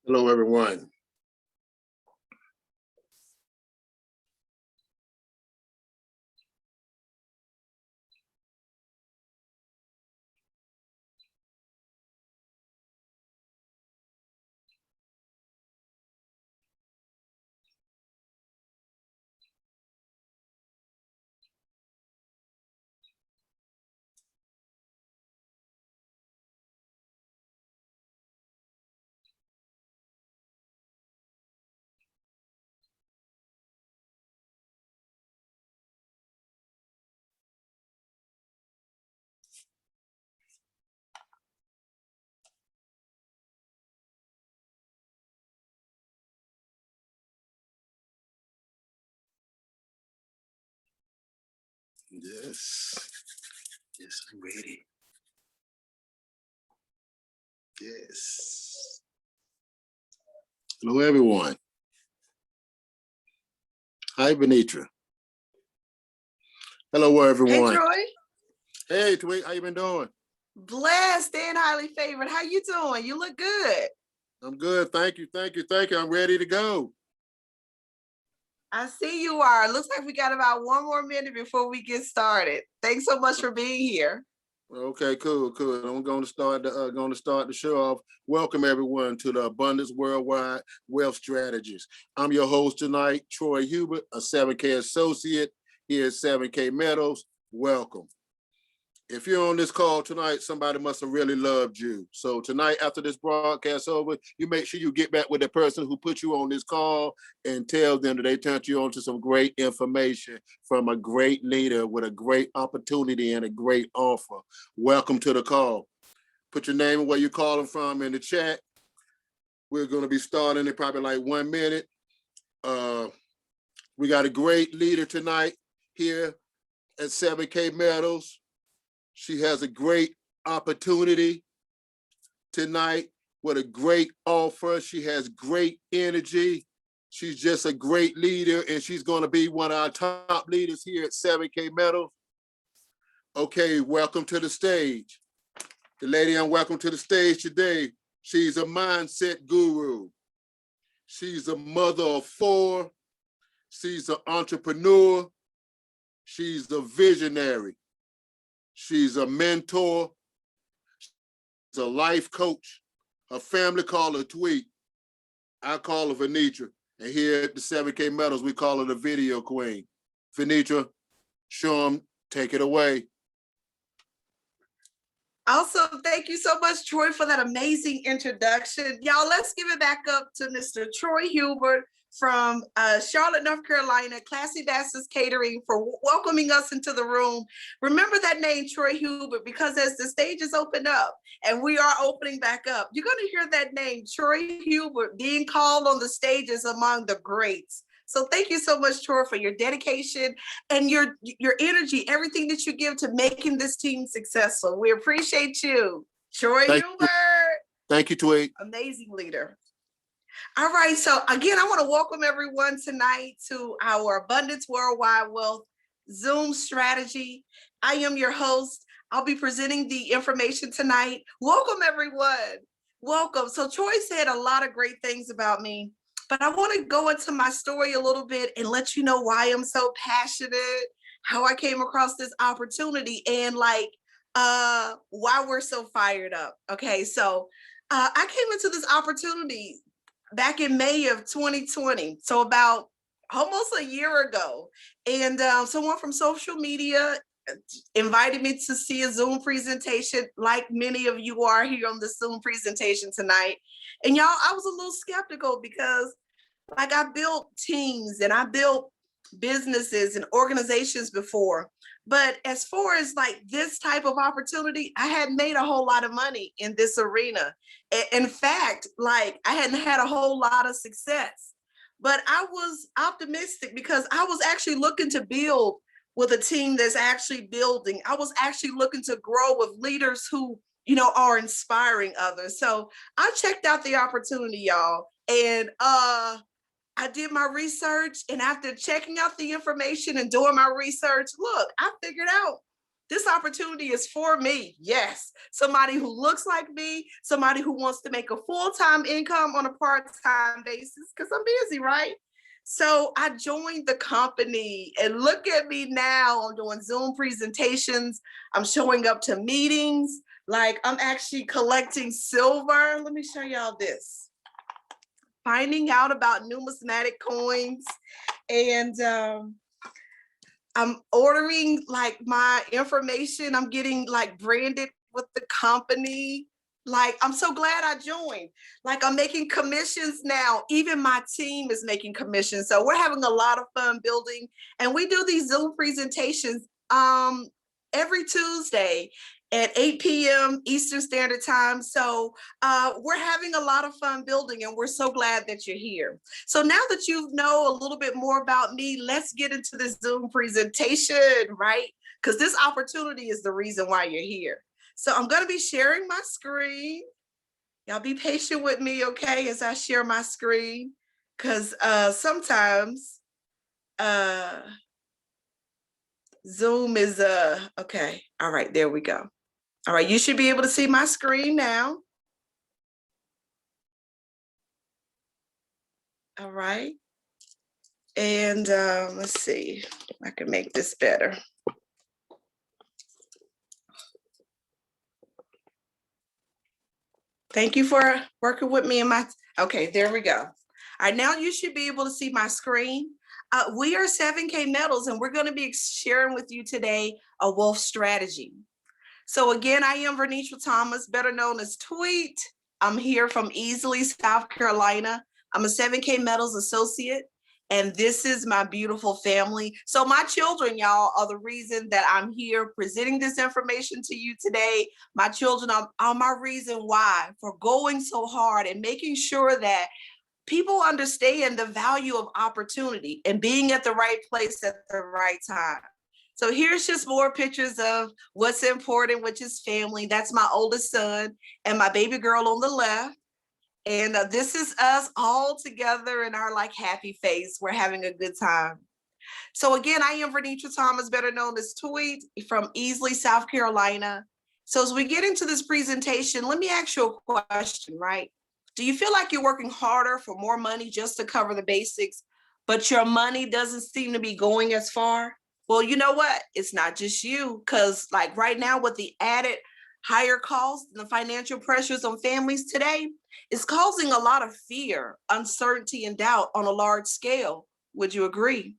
Hello, everyone. Yes, I'm ready. Yes. Hello, everyone. Hi, Benitra. Hello, everyone. Hey, Troy. Hey, Tweet. How you been doing? Blessed and highly favored. How you doing? You look good. I'm good. Thank you. I'm ready to go. I see you are. Looks like we got about one more minute before we get started. Thanks so much for being here. Okay, cool. I'm going to start the show off. Welcome everyone to the Abundance Worldwide Wealth Strategies. I'm your host tonight, Troy Hubert, a 7K associate here at 7K Metals. Welcome. If you're on this call tonight, somebody must have really loved you. So tonight, after this broadcast over, you make sure you get back with the person who put you on this call and tell them that they turned you on to some great information from a great leader with a great opportunity and a great offer. Welcome to the call. Put your name and where you're calling from in the chat. We're going to be starting in probably like 1 minute. We got a great leader tonight here at 7K Metals. She has a great opportunity tonight with a great offer. She has great energy. She's just a great leader, and she's going to be one of our top leaders here at 7K Metals. Okay, welcome to the stage. The lady I'm welcome to the stage today, she's a mindset guru. She's a mother of 4. She's an entrepreneur. She's a visionary. She's a mentor. She's a life coach. Her family call her Tweet. I call her Venitra. And here at the 7K Metals, we call her the video queen. Venitra, show them, take it away. Awesome. Thank you so much, Troy, for that amazing introduction. Y'all, let's give it back up to Mr. Troy Hubert from Charlotte, North Carolina, Classy Bastards Catering, for welcoming us into the room. Remember that name, Troy Hubert, because as the stages open up and we are opening back up, you're going to hear that name, Troy Hubert, being called on the stages among the greats. So thank you so much, Troy, for your dedication and your energy, everything that you give to making this team successful. We appreciate you, Troy Hubert. Thank you, Tweet. Amazing leader. All right, so again, I want to welcome everyone tonight to our Abundance Worldwide Wealth Zoom strategy. I am your host. I'll be presenting the information tonight. Welcome, everyone. Welcome. So Troy said a lot of great things about me, but I want to go into my story a little bit and let you know why I'm so passionate, how I came across this opportunity, and why we're so fired up. Okay, so I came into this opportunity back in May of 2020, so about almost a year ago. And someone from social media invited me to see a Zoom presentation, like many of you are here on the Zoom presentation tonight. And y'all, I was a little skeptical because I built teams and I built businesses and organizations before. But as far as this type of opportunity, I hadn't made a whole lot of money in this arena. In fact, I hadn't had a whole lot of success. But I was optimistic because I was actually looking to build with a team that's actually building. I was actually looking to grow with leaders who, are inspiring others. So I checked out the opportunity, y'all. And I did my research, and after checking out the information and doing my research, look, I figured out This opportunity is for me. Yes, somebody who looks like me, somebody who wants to make a full-time income on a part-time basis because I'm busy, right? So I joined the company and look at me now. I'm doing Zoom presentations. I'm showing up to meetings. Like I'm actually collecting silver. Let me show y'all this. Finding out about numismatic coins, and I'm ordering like my information. I'm getting like branded with the company. Like, I'm so glad I joined. Like, I'm making commissions now. Even my team is making commissions. So we're having a lot of fun building. And we do these Zoom presentations every Tuesday at 8 p.m. Eastern Standard Time. So we're having a lot of fun building, and we're so glad that you're here. So now that you know a little bit more about me, let's get into this Zoom presentation, right? Because this opportunity is the reason why you're here. So I'm going to be sharing my screen. Y'all be patient with me, okay, as I share my screen, because sometimes Zoom is, okay. All right, there we go. All right, you should be able to see my screen now. All right. And let's see if I can make this better. Thank you for working with me in my, okay, there we go. All right, now you should be able to see my screen. We are 7K Metals, and we're going to be sharing with you today a wealth strategy. So again, I am Vernitra Thomas, better known as Tweet. I'm here from Easley, South Carolina. I'm a 7K Metals associate, and this is my beautiful family. So my children, y'all, are the reason that I'm here presenting this information to you today. My children are my reason why for going so hard and making sure that people understand the value of opportunity and being at the right place at the right time. So here's just more pictures of what's important, which is family. That's my oldest son and my baby girl on the left. And this is us all together in our like happy face. We're having a good time. So again, I am Vernitra Thomas, better known as Tweet, from Easley, South Carolina. So as we get into this presentation, let me ask you a question, right? Do you feel like you're working harder for more money just to cover the basics, but your money doesn't seem to be going as far? Well, you know what? It's not just you, because like right now with the added higher costs and the financial pressures on families today, it's causing a lot of fear, uncertainty, and doubt on a large scale. Would you agree?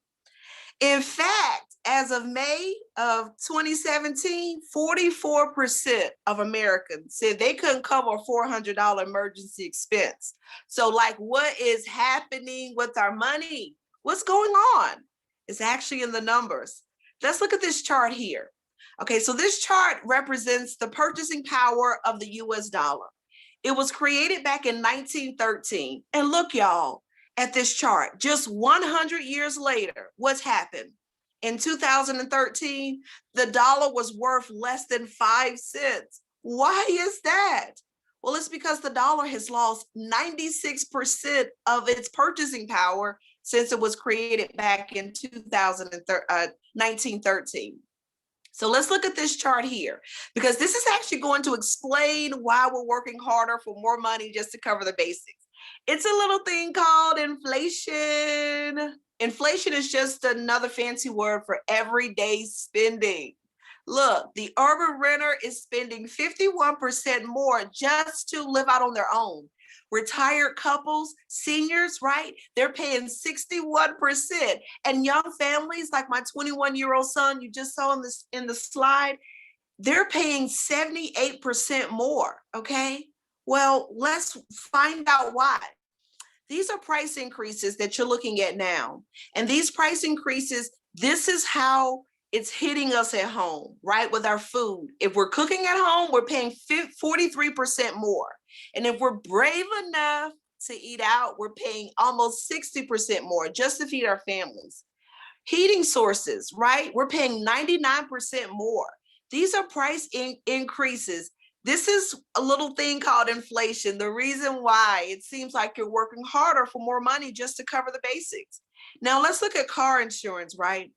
In fact, as of May of 2017, 44% of Americans said they couldn't cover a $400 emergency expense. So like, what is happening with our money? What's going on? It's actually in the numbers. Let's look at this chart here. Okay, so this chart represents the purchasing power of the US dollar. It was created back in 1913. And look, y'all, at this chart, just 100 years later, what's happened? In 2013, the dollar was worth less than 5 cents. Why is that? Well, it's because the dollar has lost 96% of its purchasing power since it was created back in 1913. So let's look at this chart here, because this is actually going to explain why we're working harder for more money just to cover the basics. It's a little thing called inflation. Inflation is just another fancy word for everyday spending. Look, the urban renter is spending 51% more just to live out on their own. Retired couples, seniors, right? They're paying 61%. And young families, like my 21-year-old son you just saw in the slide, they're paying 78% more, okay? Well, let's find out why. These are price increases that you're looking at now. And these price increases, this is how it's hitting us at home, right? With our food. If we're cooking at home, we're paying 43% more. And if we're brave enough to eat out, we're paying almost 60% more just to feed our families. Heating sources, right? We're paying 99% more. These are price increases. This is a little thing called inflation. The reason why it seems like you're working harder for more money just to cover the basics. Now let's look at car insurance, right?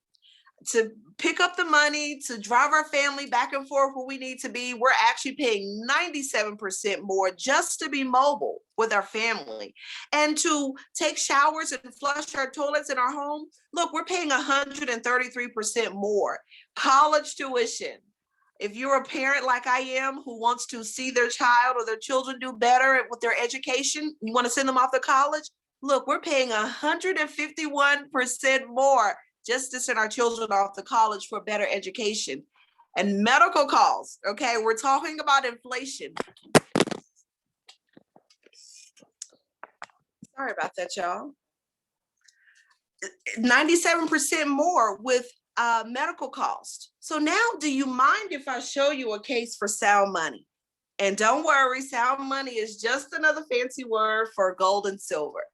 to pick up the money, to drive our family back and forth where we need to be. We're actually paying 97% more just to be mobile with our family. And to take showers and flush our toilets in our home, look, we're paying 133% more. College tuition. If you're a parent like I am who wants to see their child or their children do better with their education, you want to send them off to college, look, we're paying 151% more just to send our children off to college for better education. And medical costs, okay, we're talking about inflation. Sorry about that, y'all. 97% more with medical costs. So now, do you mind if I show you a case for sound money? And don't worry, sound money is just another fancy word for gold and silver.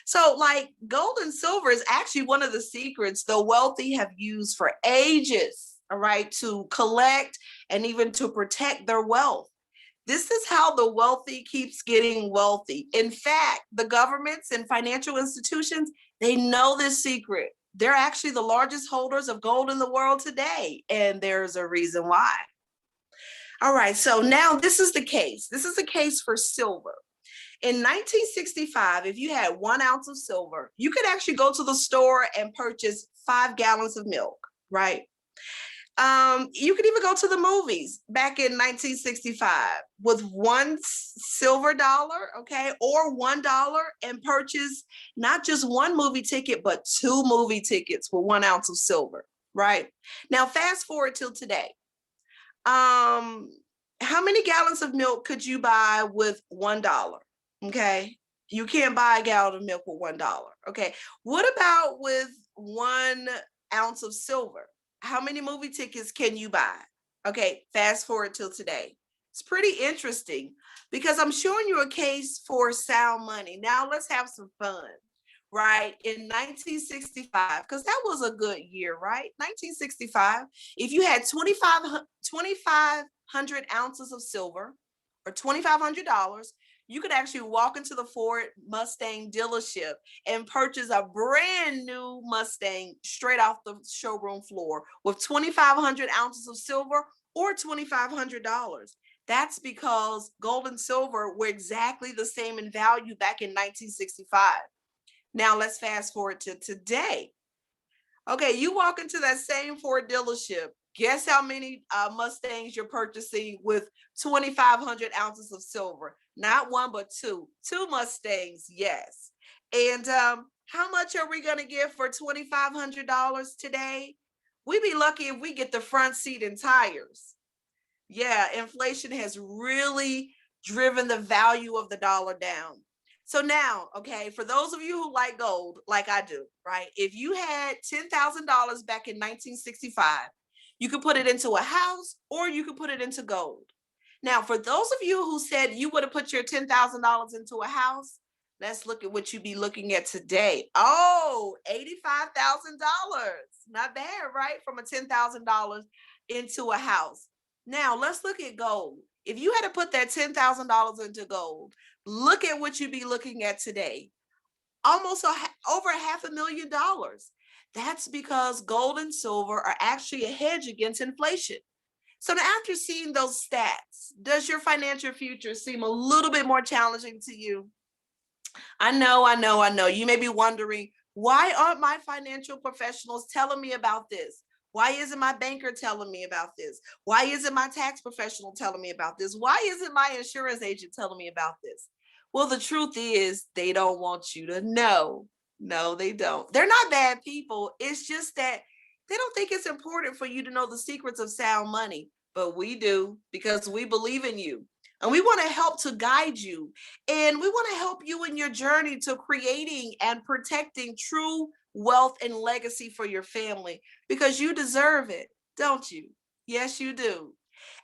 So like gold and silver is actually one of the secrets the wealthy have used for ages, all right, to collect and even to protect their wealth. This is how the wealthy keeps getting wealthy. In fact, the governments and financial institutions, they know this secret. They're actually the largest holders of gold in the world today, and there's a reason why. All right, so now this is the case. This is a case for silver. In 1965, if you had 1 ounce of silver, you could actually go to the store and purchase 5 gallons of milk, right? You could even go to the movies back in 1965 with $1 silver, okay, or $1 and purchase not just 1 movie ticket, but 2 movie tickets for 1 ounce of silver, right? Now, fast forward till today. How many gallons of milk could you buy with $1? Okay, you can't buy a gallon of milk with $1. Okay, what about with 1 ounce of silver? How many movie tickets can you buy? Okay, fast forward till today. It's pretty interesting because I'm showing you a case for sound money. Now let's have some fun, right? In 1965, because that was a good year, right? 1965, if you had 2,500 ounces of silver or $2,500, you could actually walk into the Ford Mustang dealership and purchase a brand new Mustang straight off the showroom floor with 2,500 ounces of silver or $2,500. That's because gold and silver were exactly the same in value back in 1965. Now let's fast forward to today. Okay, you walk into that same Ford dealership. Guess how many Mustangs you're purchasing with 2,500 ounces of silver? Not 1, but 2. 2 Mustangs, yes. And how much are we going to get for $2,500 today? We'd be lucky if we get the front seat and tires. Yeah, inflation has really driven the value of the dollar down. So now, okay, for those of you who like gold, like I do, right? If you had $10,000 back in 1965, you could put it into a house or you could put it into gold. Now, for those of you who said you would have put your $10,000 into a house, let's look at what you'd be looking at today. Oh, $85,000. Not bad, right? From a $10,000 into a house. Now, let's look at gold. If you had to put that $10,000 into gold, look at what you'd be looking at today. Almost over $500,000. That's because gold and silver are actually a hedge against inflation. So now, after seeing those stats, does your financial future seem a little bit more challenging to you? I know. You may be wondering, why aren't my financial professionals telling me about this? Why isn't my banker telling me about this? Why isn't my tax professional telling me about this? Why isn't my insurance agent telling me about this? Well, the truth is they don't want you to know. No, they don't. They're not bad people. It's just that they don't think it's important for you to know the secrets of sound money, but we do because we believe in you. And we want to help to guide you. And we want to help you in your journey to creating and protecting true wealth and legacy for your family because you deserve it, don't you? Yes, you do.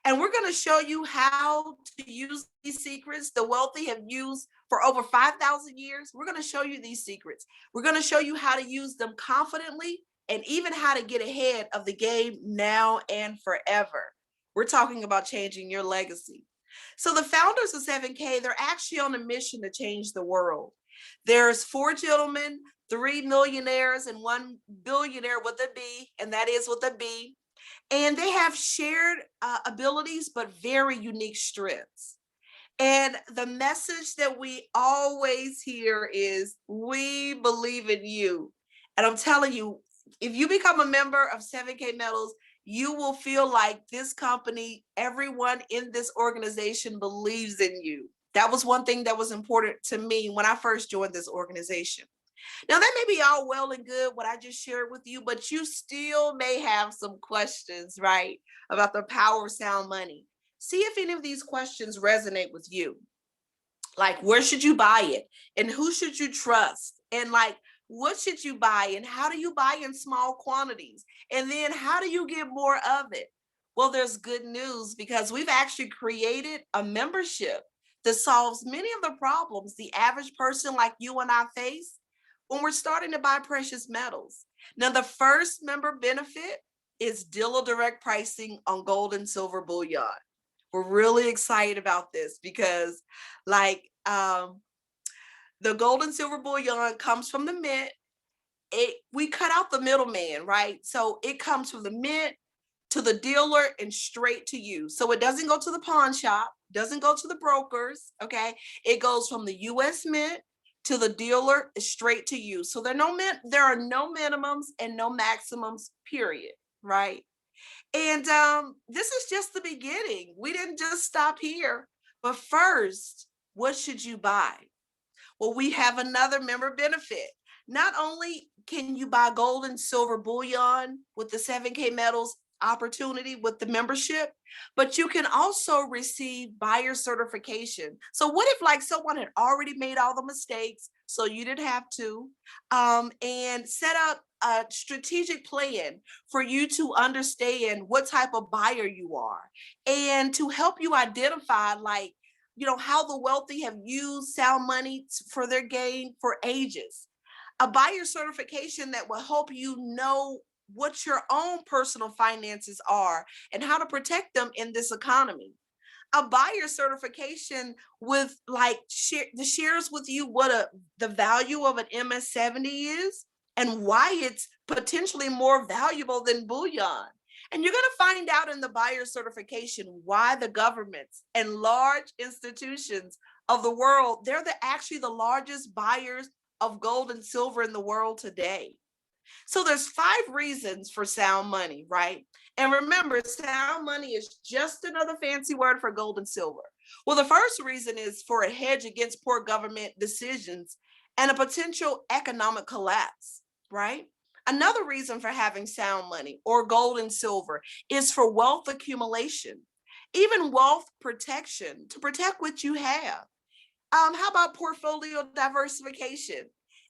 And we're going to show you how to use these secrets the wealthy have used for over 5,000 years. We're going to show you these secrets. We're going to show you how to use them confidently and even how to get ahead of the game now and forever. We're talking about changing your legacy. So the founders of 7K, they're actually on a mission to change the world. There's 4 gentlemen 3 millionaires and 1 billionaire with a B, and that is with a B. And they have shared abilities, but very unique strengths. And the message that we always hear is, we believe in you. And I'm telling you, if you become a member of 7K Metals, you will feel like this company, everyone in this organization believes in you. That was one thing that was important to me when I first joined this organization. Now, that may be all well and good, what I just shared with you, but you still may have some questions, right, about the power of sound money. See if any of these questions resonate with you. Like, where should you buy it? And who should you trust? And like, what should you buy? And how do you buy in small quantities? And then how do you get more of it? Well, there's good news because we've actually created a membership that solves many of the problems the average person like you and I face when we're starting to buy precious metals. Now, the first member benefit is dealer direct pricing on gold and silver bullion. We're really excited about this because like the gold and silver bullion comes from the mint. We cut out the middleman, right? So it comes from the mint to the dealer and straight to you. So it doesn't go to the pawn shop, doesn't go to the brokers, okay? It goes from the US Mint to the dealer straight to you. So there are no minimums and no maximums, period, right? And this is just the beginning. We didn't just stop here. But first, what should you buy? Well, we have another member benefit. Not only can you buy gold and silver bullion with the 7K Metals opportunity with the membership, but you can also receive buyer certification. So what if like someone had already made all the mistakes, so you didn't have to, and set up a strategic plan for you to understand what type of buyer you are and to help you identify like, how the wealthy have used sound money for their gain for ages. A buyer certification that will help you know what your own personal finances are and how to protect them in this economy. A buyer certification with like shares with you what the value of an MS-70 is and why it's potentially more valuable than bullion. And you're going to find out in the buyer certification why the governments and large institutions of the world, they're actually the largest buyers of gold and silver in the world today. So there's 5 reasons for sound money, right? And remember, sound money is just another fancy word for gold and silver. Well, the first reason is for a hedge against poor government decisions and a potential economic collapse, right? Another reason for having sound money or gold and silver is for wealth accumulation, even wealth protection to protect what you have. How about portfolio diversification?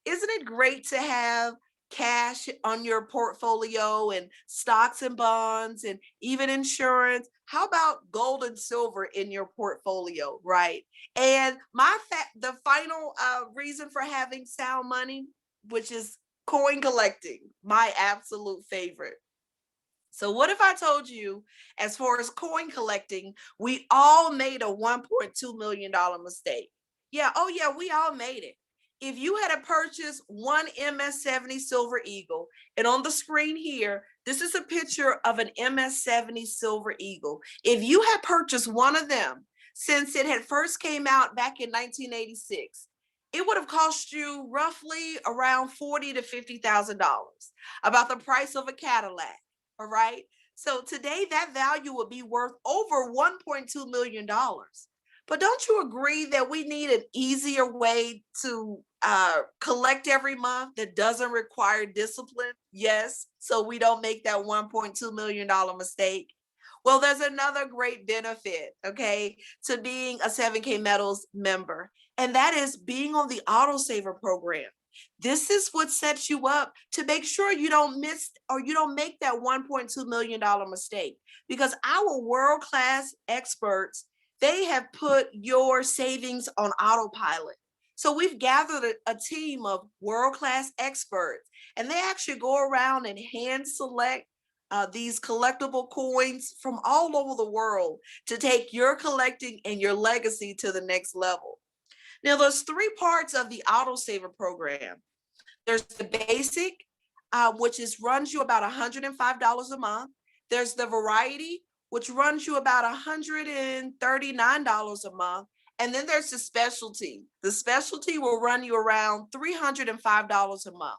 Isn't it great to have cash on your portfolio and stocks and bonds and even insurance? How about gold and silver in your portfolio, right? And the final reason for having sound money, which is coin collecting, my absolute favorite. So what if I told you, as far as coin collecting, we all made a $1.2 million mistake? Yeah, oh yeah, we all made it. If you had to purchase one MS-70 Silver Eagle, and on the screen here, this is a picture of an MS-70 Silver Eagle. If you had purchased one of them since it had first came out back in 1986, it would have cost you roughly around $40,000 to $50,000, about the price of a Cadillac. All right. So today that value would be worth over $1.2 million. But don't you agree that we need an easier way to collect every month that doesn't require discipline? Yes. So we don't make that $1.2 million mistake. Well, there's another great benefit, okay, to being a 7K Metals member, and that is being on the autosaver program. This is what sets you up to make sure you don't miss or you don't make that $1.2 million mistake, because our world-class experts, they have put your savings on autopilot. So we've gathered a team of world-class experts, and they actually go around and hand select these collectible coins from all over the world to take your collecting and your legacy to the next level. Now, there's 3 parts of the autosaver program. There's the basic, which runs you about $105 a month. There's the variety, which runs you about $139 a month. And then there's the specialty. The specialty will run you around $305 a month.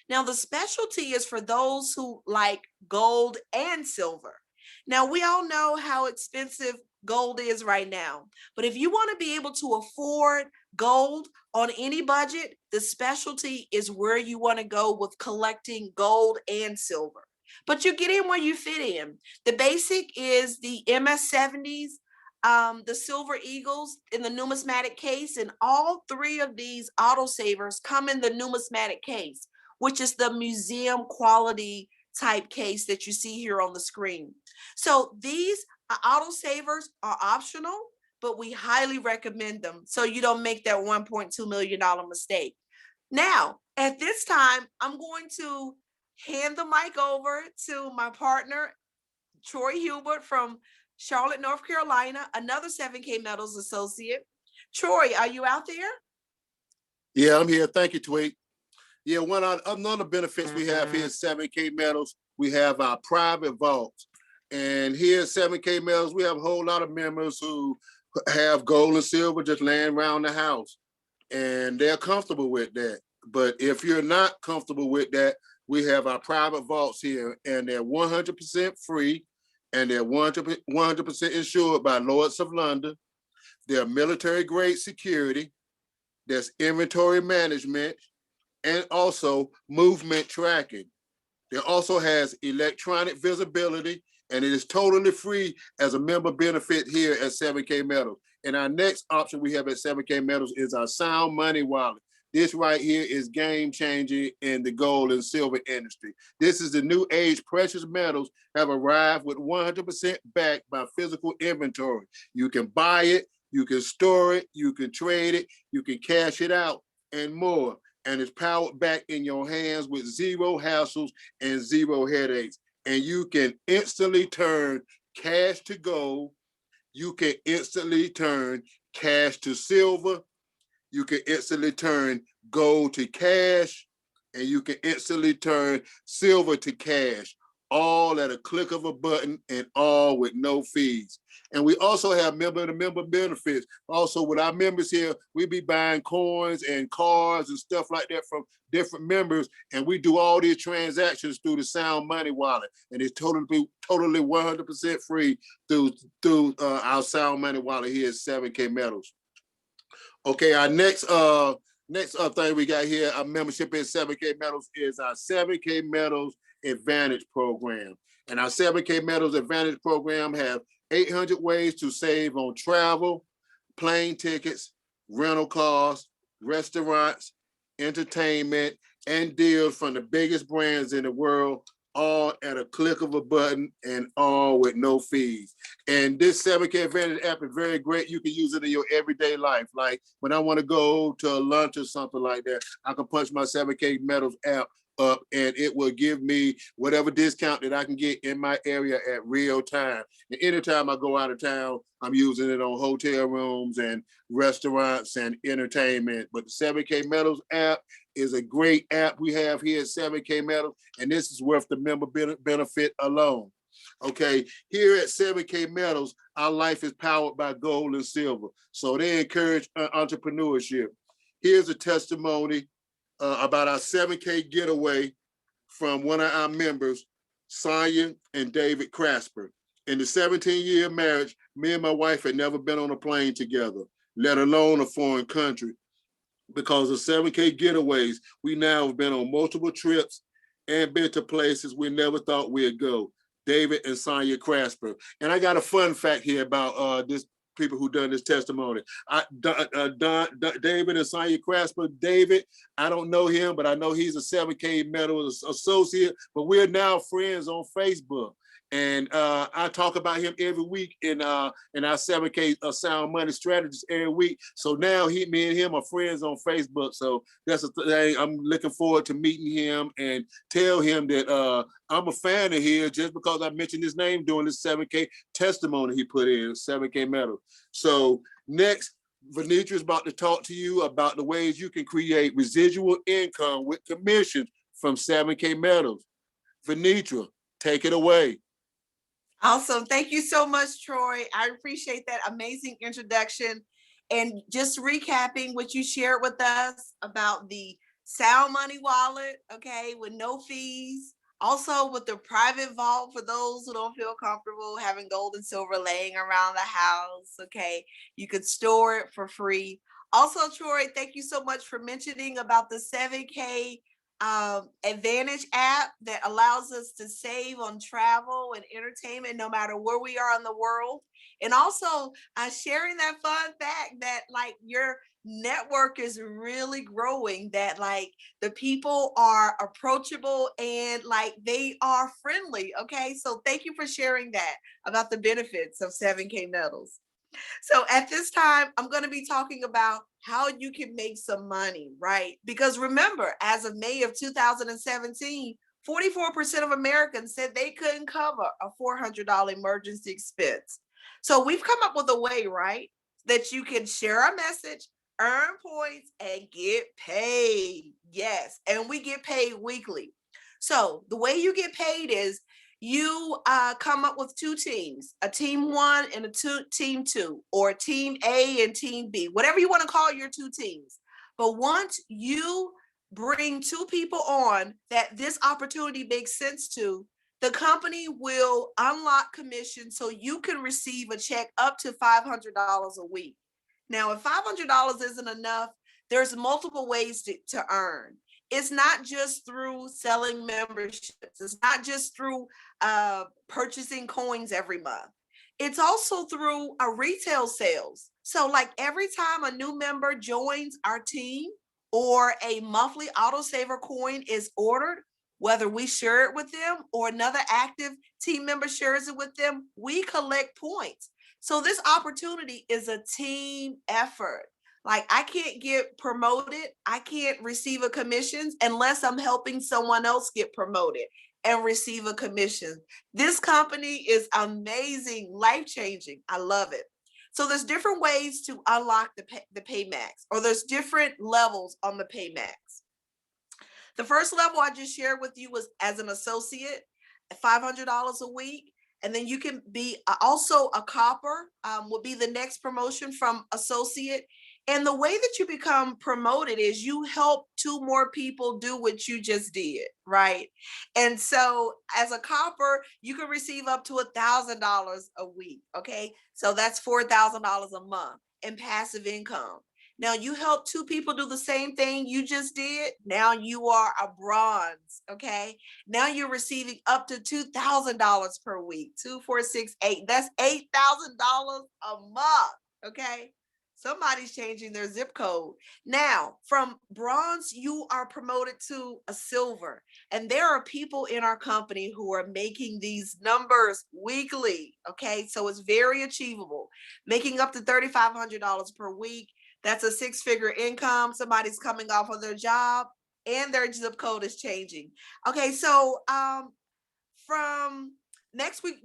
Now, the specialty is for those who like gold and silver. Now, we all know how expensive gold is right now, but if you want to be able to afford gold on any budget, the specialty is where you want to go with collecting gold and silver. But you get in where you fit in. The basic is the MS70s, the Silver Eagles in the numismatic case, and all three of these autosavers come in the numismatic case, which is the museum quality type case that you see here on the screen. So these autosavers are optional, but we highly recommend them so you don't make that $1.2 million mistake. Now, at this time, I'm going to hand the mic over to my partner, Troy Hubert from Charlotte, North Carolina, another 7K Metals associate. Troy, are you out there? Yeah, I'm here. Thank you, Tweet. Yeah, one of the benefits we have here at 7K Metals, we have our private vaults. And here at 7K Metals, we have a whole lot of members who have gold and silver just laying around the house. And they're comfortable with that. But if you're not comfortable with that, we have our private vaults here, and they're 100% free, and they're 100% insured by Lloyd's of London. They're military-grade security. There's inventory management, and also movement tracking. There also has electronic visibility, and it is totally free as a member benefit here at 7K Metals. And our next option we have at 7K Metals is our Sound Money Wallet. This right here is game changing in the gold and silver industry. This is the new age. Precious metals have arrived with 100% backed by physical inventory. You can buy it, you can store it, you can trade it, you can cash it out, and more. And it's powered back in your hands with zero hassles and zero headaches. And you can instantly turn cash to gold. You can instantly turn cash to silver. You can instantly turn gold to cash, and you can instantly turn silver to cash, all at a click of a button and all with no fees. And we also have member-to-member benefits. Also, with our members here, we be buying coins and cars and stuff like that from different members, and we do all these transactions through the Sound Money Wallet, and it's totally 100% free through our Sound Money Wallet here at 7K Metals. Okay, our next thing we got here, our membership in 7K Metals is our 7K Metals Advantage program. And our 7K Metals Advantage program have 800 ways to save on travel, plane tickets, rental cars, restaurants, entertainment, and deals from the biggest brands in the world, all at a click of a button and all with no fees. And this 7K Advantage app is very great. You can use it in your everyday life. Like when I want to go to a lunch or something like that, I can punch my 7K Metals app up and it will give me whatever discount that I can get in my area at real time. And anytime I go out of town, I'm using it on hotel rooms and restaurants and entertainment. But the 7K Metals app is a great app we have here at 7K Metals, and this is worth the member benefit alone. Okay, here at 7K Metals, our life is powered by gold and silver. So they encourage entrepreneurship. Here's a testimony about our 7K getaway from one of our members, Sonia and David Crasper. In the 17-year marriage, me and my wife had never been on a plane together, let alone a foreign country. Because of 7K getaways, we now have been on multiple trips and been to places we never thought we'd go. David and Sonia Crasper. And I got a fun fact here about this people who done this testimony. David and Sonia Crasper. David, I don't know him, but I know he's a 7K Metals associate, but we're now friends on Facebook. And I talk about him every week in our 7K Sound Money Strategies every week. So now me and him are friends on Facebook. So that's the thing. I'm looking forward to meeting him and tell him that I'm a fan of his just because I mentioned his name during this 7K testimony he put in, 7K Metal. So next, Venitra is about to talk to you about the ways you can create residual income with commissions from 7K metals. Venitra, take it away. Awesome. Thank you so much, Troy. I appreciate that amazing introduction. And just recapping what you shared with us about the Sound Money wallet, okay, with no fees. Also with the private vault for those who don't feel comfortable having gold and silver laying around the house, okay. You could store it for free. Also, Troy, thank you so much for mentioning about the 7K Advantage app that allows us to save on travel and entertainment no matter where we are in the world. And also sharing that fun fact that like your network is really growing, that like the people are approachable and like they are friendly. Okay, so thank you for sharing that about the benefits of 7K metals. So at this time, I'm going to be talking about how you can make some money, right? Because remember, as of May of 2017, 44% of Americans said they couldn't cover a $400 emergency expense. So we've come up with a way, right, that you can share a message, earn points, and get paid. Yes, and we get paid weekly. So the way you get paid is you come up with two teams, a team one and team two, or team A and team B, whatever you want to call your two teams. But once you bring two people on that this opportunity makes sense to, the company will unlock commission so you can receive a check up to $500 a week. Now, if $500 isn't enough, there's multiple ways to earn. It's not just through selling memberships. It's not just through purchasing coins every month. It's also through retail sales. So like every time a new member joins our team or a monthly autosaver coin is ordered, whether we share it with them or another active team member shares it with them, we collect points. So this opportunity is a team effort. Like I can't get promoted, I can't receive a commission unless I'm helping someone else get promoted and receive a commission. This company is amazing, life-changing. I love it. So there's different ways to unlock the pay max, or there's different levels on the pay max. The first level I just shared with you was as an associate, $500 a week. And then you can be also a copper, would be the next promotion from associate. And the way that you become promoted is you help two more people do what you just did, right? And so as a copper, you can receive up to $1,000 a week, okay? So that's $4,000 a month in passive income. Now you help two people do the same thing you just did. Now you are a bronze, okay? Now you're receiving up to $2,000 per week. 2, 4, 6, 8. That's $8,000 a month, okay? Somebody's changing their zip code. Now, from bronze, you are promoted to a silver. And there are people in our company who are making these numbers weekly, okay? So it's very achievable. Making up to $3,500 per week. That's a six-figure income. Somebody's coming off of their job and their zip code is changing. Okay, so from next week,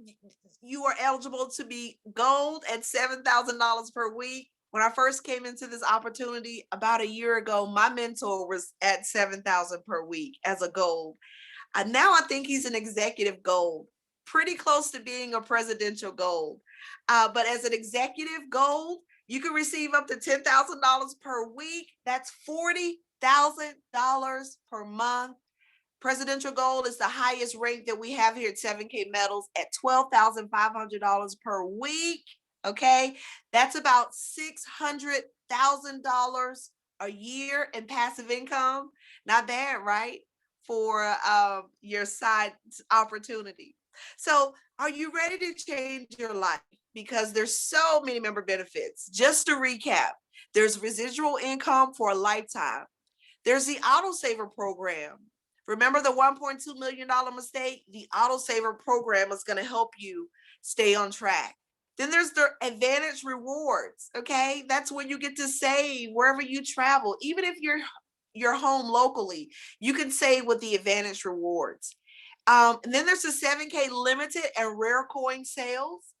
you are eligible to be gold at $7,000 per week. When I first came into this opportunity about a year ago, my mentor was at $7,000 per week as a gold. Now I think he's an executive gold, pretty close to being a presidential gold. But as an executive gold, you can receive up to $10,000 per week. That's $40,000 per month. Presidential gold is the highest rank that we have here at 7K metals at $12,500 per week. Okay, that's about $600,000 a year in passive income. Not bad, right? For your side opportunity. So are you ready to change your life? Because there's so many member benefits. Just to recap, there's residual income for a lifetime. There's the autosaver program. Remember the $1.2 million mistake? The autosaver program is going to help you stay on track. Then there's the advantage rewards. Okay, that's when you get to save wherever you travel. Even if you're home locally, you can save with the advantage rewards. And then there's the 7K limited and rare coin sales.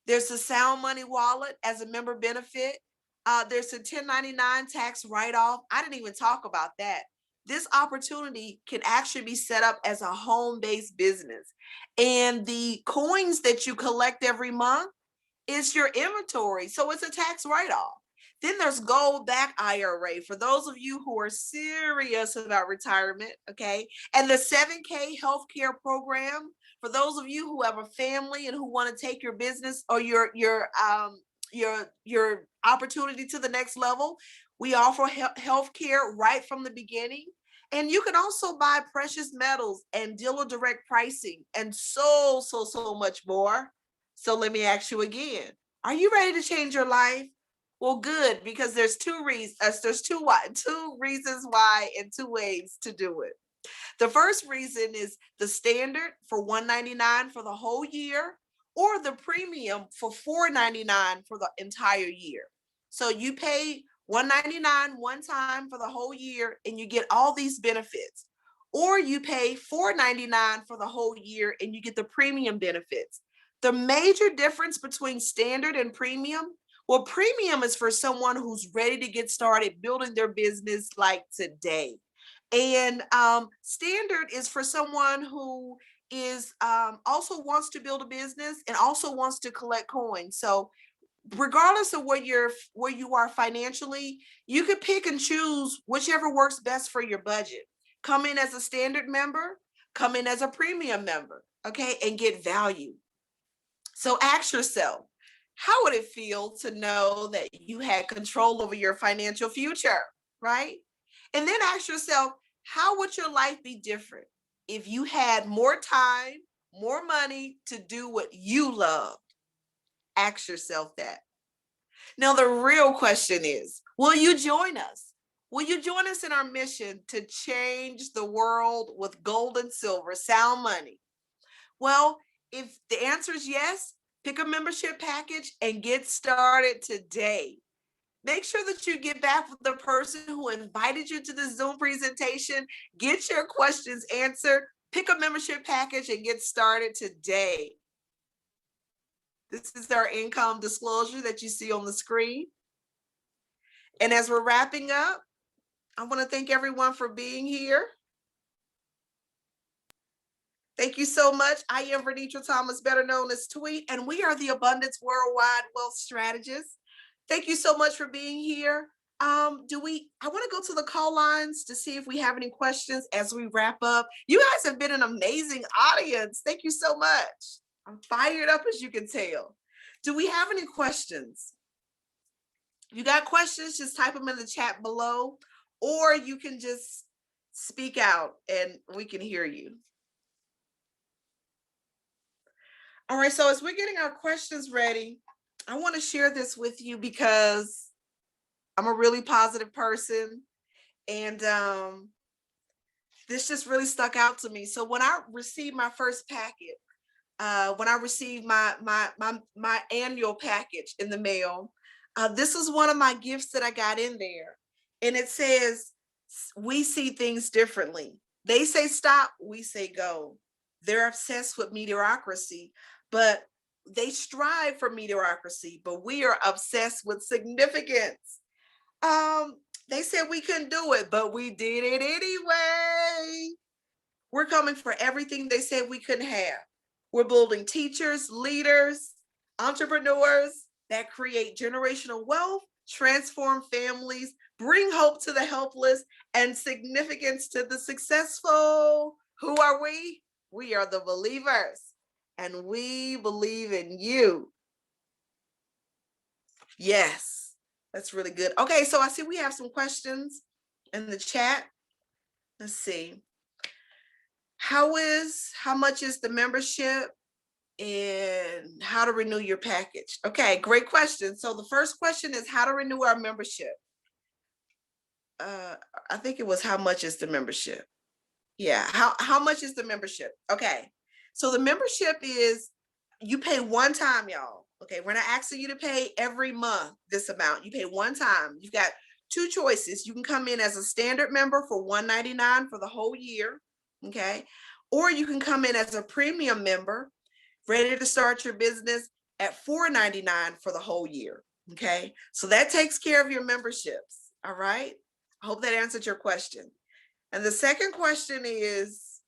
There's the Sound Money wallet as a member benefit. There's a 1099 tax write-off. I didn't even talk about that. This opportunity can actually be set up as a home-based business. And the coins that you collect every month is your inventory. So it's a tax write-off. Then there's gold back IRA for those of you who are serious about retirement, okay? And the 7K healthcare program for those of you who have a family and who want to take your business or your opportunity to the next level. We offer healthcare right from the beginning. And you can also buy precious metals and dealer direct pricing and so much more. So let me ask you again, are you ready to change your life? Well, good, because there's two reasons why and two ways to do it. The first reason is the standard for $199 for the whole year, or the premium for $499 for the entire year. So you pay $199 one time for the whole year and you get all these benefits. Or you pay $499 for the whole year and you get the premium benefits. The major difference between standard and premium, well, premium is for someone who's ready to get started building their business like today. And standard is for someone who is also wants to build a business and also wants to collect coins. So regardless of where you are financially, you could pick and choose whichever works best for your budget. Come in as a standard member, come in as a premium member, okay, and get value. So ask yourself, how would it feel to know that you had control over your financial future, right? And then ask yourself, how would your life be different if you had more time, more money to do what you loved? Ask yourself that. Now, the real question is, will you join us? Will you join us in our mission to change the world with gold and silver, sound money? Well, if the answer is yes, pick a membership package and get started today. Make sure that you get back with the person who invited you to the Zoom presentation. Get your questions answered. Pick a membership package and get started today. This is our income disclosure that you see on the screen. And as we're wrapping up, I want to thank everyone for being here. Thank you so much. I am Vernitra Thomas, better known as Tweet, and we are the Abundance Worldwide Wealth Strategists. Thank you so much for being here. I want to go to the call lines to see if we have any questions as we wrap up. You guys have been an amazing audience. Thank you so much. I'm fired up, as you can tell. Do we have any questions? If you got questions, just type them in the chat below, or you can just speak out and we can hear you. All right, so as we're getting our questions ready, I want to share this with you because I'm a really positive person, and this just really stuck out to me. So when I received my first packet, when I received my annual package in the mail, this is one of my gifts that I got in there, and it says, "We see things differently. They say stop, we say go. They're obsessed with mediocrity, but they strive for mediocrity, but we are obsessed with significance. They said we couldn't do it, but we did it anyway. We're coming for everything they said we couldn't have. We're building teachers, leaders, entrepreneurs that create generational wealth, transform families, bring hope to the helpless, and significance to the successful. Who are we? We are the believers, and we believe in you." Yes, that's really good. Okay, so I see we have some questions in the chat. Let's see. How much is the membership and how to renew your package? Okay, great question. So the first question is how to renew our membership. I think it was how much is the membership? Yeah, how much is the membership? Okay, so the membership is, you pay one time, y'all. Okay, we're not asking you to pay every month this amount. You pay one time. You've got two choices. You can come in as a standard member for $199 for the whole year, okay? Or you can come in as a premium member, ready to start your business at $499 for the whole year. Okay, so that takes care of your memberships. All right, I hope that answered your question. And the second question is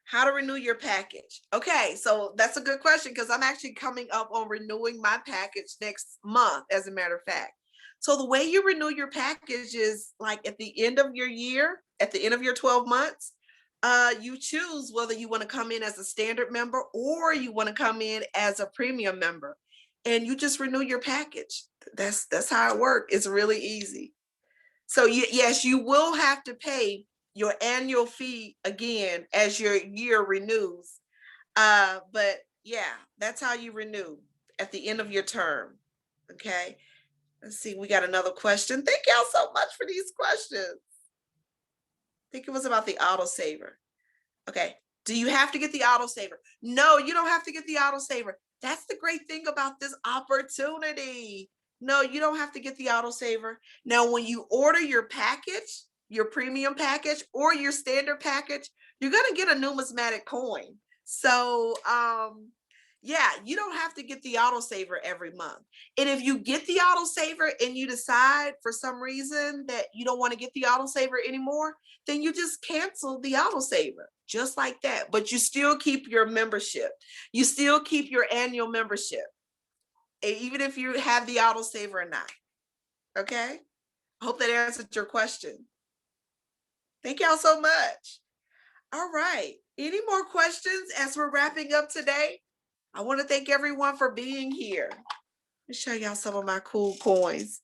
how to renew your package. Okay, so that's a good question because I'm actually coming up on renewing my package next month, as a matter of fact. So the way you renew your package is like at the end of your year, at the end of your 12 months, you choose whether you want to come in as a standard member or you want to come in as a premium member, and you just renew your package. That's how it works. It's really easy. So yes, you will have to pay your annual fee again as your year renews. But yeah, that's how you renew at the end of your term. Okay. Let's see, we got another question. Thank y'all so much for these questions. I think it was about the autosaver. Okay. Do you have to get the autosaver? No, you don't have to get the autosaver. That's the great thing about this opportunity. No, you don't have to get the autosaver. Now, when you order your package, your premium package or your standard package, you're going to get a numismatic coin. So, yeah, you don't have to get the autosaver every month. And if you get the autosaver and you decide for some reason that you don't want to get the autosaver anymore, then you just cancel the autosaver just like that. But you still keep your membership. You still keep your annual membership, even if you have the autosaver or not. Okay. I hope that answered your question. Thank y'all so much. All right. Any more questions as we're wrapping up today? I want to thank everyone for being here. Let me show y'all some of my cool coins.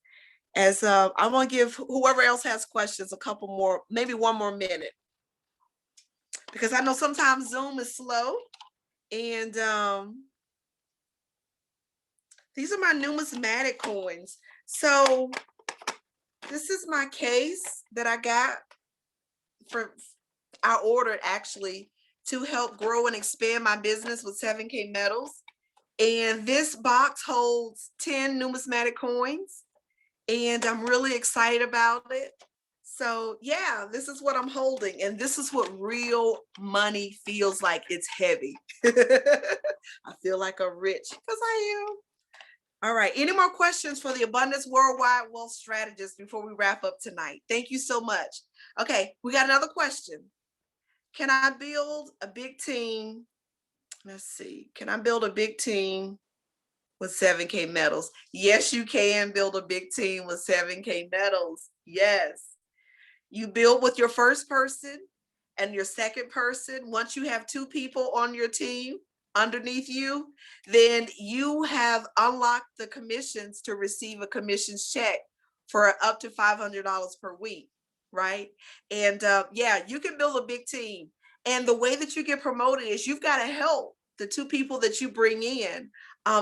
As I'm gonna give whoever else has questions a couple more, maybe one more minute, because I know sometimes Zoom is slow. And these are my numismatic coins. So this is my case that I got I ordered actually to help grow and expand my business with 7K metals. And this box holds 10 numismatic coins, and I'm really excited about it. So yeah, this is what I'm holding, and this is what real money feels like. It's heavy. I feel like I'm rich because I am. All right, any more questions for the Abundance Worldwide Wealth Strategist before we wrap up tonight? Thank you so much. Okay, we got another question. Can I build a big team? Let's see. Can I build a big team with 7K metals? Yes, you can build a big team with 7K metals. Yes. You build with your first person and your second person. Once you have 2 people on your team underneath you, then you have unlocked the commissions to receive a commissions check for up to $500 per week, right? And yeah, you can build a big team. And the way that you get promoted is you've got to help the 2 people that you bring in.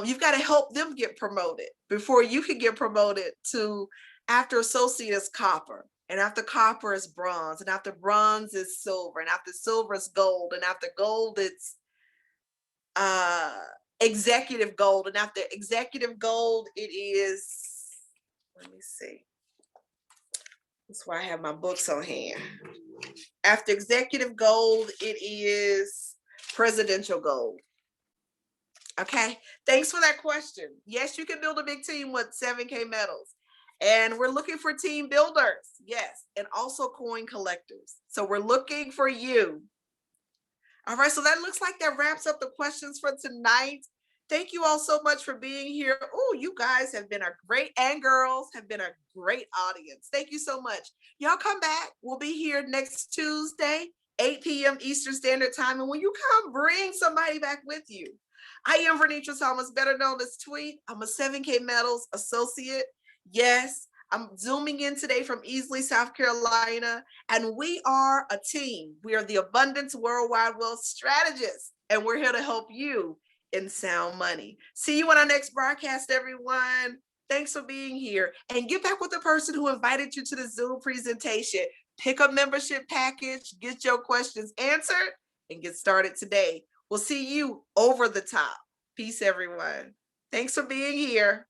You've got to help them get promoted before you can get promoted to, after associate is copper, and after copper is bronze, and after bronze is silver, and after silver is gold, and after gold it's executive gold, and after executive gold it is, let me see, that's why I have my books on hand. After executive gold it is presidential gold. Okay, thanks for that question. Yes, you can build a big team with 7K metals. And we're looking for team builders. Yes, and also coin collectors. So we're looking for you. All right, so that looks like that wraps up the questions for tonight. Thank you all so much for being here. Oh, you guys have been a great, and girls have been a great audience. Thank you so much. Y'all come back. We'll be here next Tuesday, 8 p.m. Eastern Standard Time. And when you come, bring somebody back with you. I am Vernitra Thomas, better known as Tweet. I'm a 7K metals associate. Yes, I'm zooming in today from Easley, South Carolina, and we are a team. We are the Abundance Worldwide Wealth Strategists, and we're here to help you in sound money. See you on our next broadcast, everyone. Thanks for being here, and get back with the person who invited you to the Zoom presentation. Pick a membership package, get your questions answered, and get started today. We'll see you over the top. Peace, everyone. Thanks for being here.